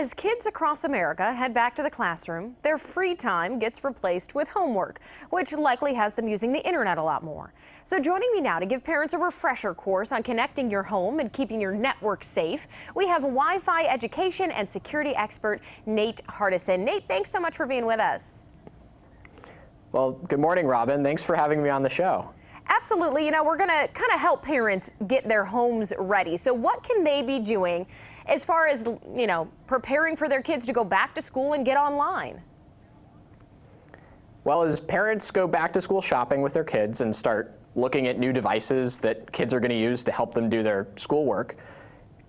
As kids across America head back to the classroom, their free time gets replaced with homework, which likely has them using the internet a lot more. So joining me now to give parents a refresher course on connecting your home and keeping your network safe, we have Wi-Fi education and security expert Nate Hardison. Nate, thanks so much for being with us. Well, good morning, Robin. Thanks for having me on the show. Absolutely. You know, we're going to kind of help parents get their homes ready. So what can they be doing as far as, you know, preparing for their kids to go back to school and get online? Well, as parents go back to school shopping with their kids and start looking at new devices that kids are going to use to help them do their schoolwork,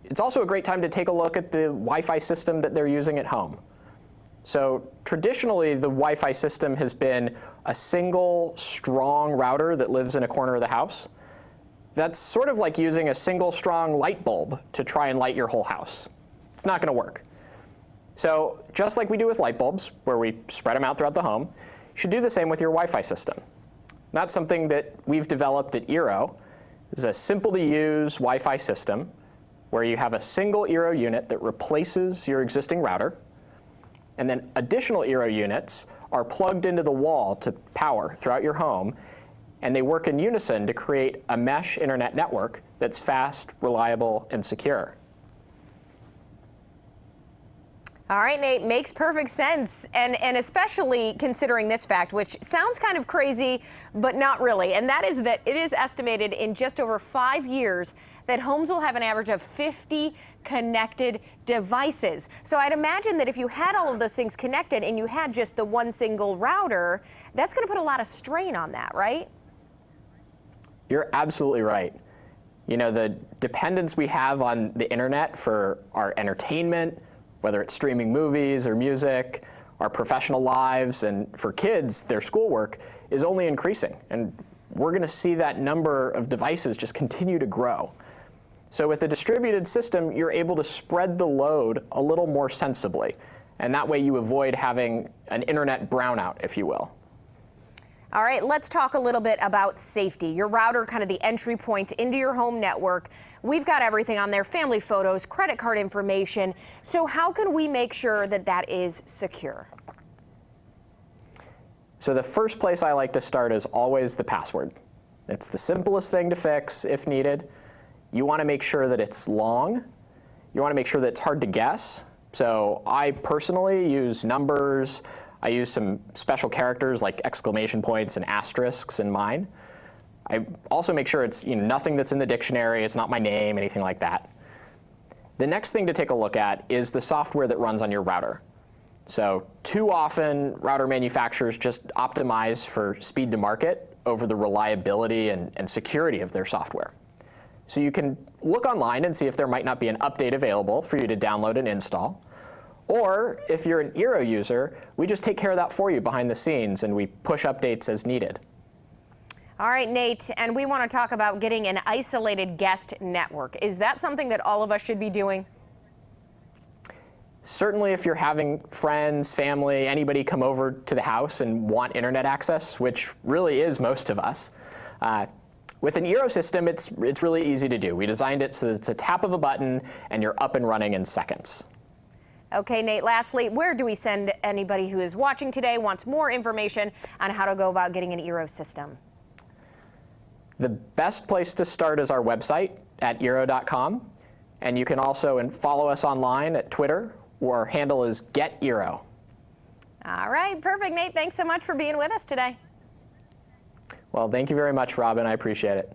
it's also a great time to take a look at the Wi-Fi system that they're using at home. So traditionally, the Wi-Fi system has been a single, strong router that lives in a corner of the house. That's sort of like using a single, strong light bulb to try and light your whole house. It's not going to work. So just like we do with light bulbs, where we spread them out throughout the home, you should do the same with your Wi-Fi system. That's something that we've developed at eero. It's a simple-to-use Wi-Fi system where you have a single eero unit that replaces your existing router. And then additional eero units are plugged into the wall to power throughout your home, and they work in unison to create a mesh internet network that's fast, reliable, and secure. All right, Nate, makes perfect sense, and especially considering this fact, which sounds kind of crazy, but not really, and that is that it is estimated in just over 5 years that homes will have an average of 50 connected devices. So I'd imagine that if you had all of those things connected and you had just the one single router, that's going to put a lot of strain on that, right? You're absolutely right. You know, the dependence we have on the internet for our entertainment, whether it's streaming movies or music, our professional lives, and for kids, their schoolwork, is only increasing. And we're going to see that number of devices just continue to grow. So with a distributed system, you're able to spread the load a little more sensibly. And that way you avoid having an internet brownout, if you will. All right, let's talk a little bit about safety. Your router, kind of the entry point into your home network. We've got everything on there, family photos, credit card information. So how can we make sure that that is secure? So the first place I like to start is always the password. It's the simplest thing to fix if needed. You want to make sure that it's long. You want to make sure that it's hard to guess. So I personally use numbers. I use some special characters like exclamation points and asterisks in mine. I also make sure it's nothing that's in the dictionary. It's not my name, anything like that. The next thing to take a look at is the software that runs on your router. So too often, router manufacturers just optimize for speed to market over the reliability and security of their software. So you can look online and see if there might not be an update available for you to download and install. Or if you're an eero user, we just take care of that for you behind the scenes, and we push updates as needed. All right, Nate, and we want to talk about getting an isolated guest network. Is that something that all of us should be doing? Certainly if you're having friends, family, anybody come over to the house and want internet access, which really is most of us, with an eero system, it's really easy to do. We designed it so that it's a tap of a button and you're up and running in seconds. Okay, Nate, lastly, where do we send anybody who is watching today, wants more information on how to go about getting an eero system? The best place to start is our website at eero.com. And you can also follow us online at Twitter, where our handle is @geteero. All right, perfect, Nate. Thanks so much for being with us today. Well, thank you very much, Robin. I appreciate it.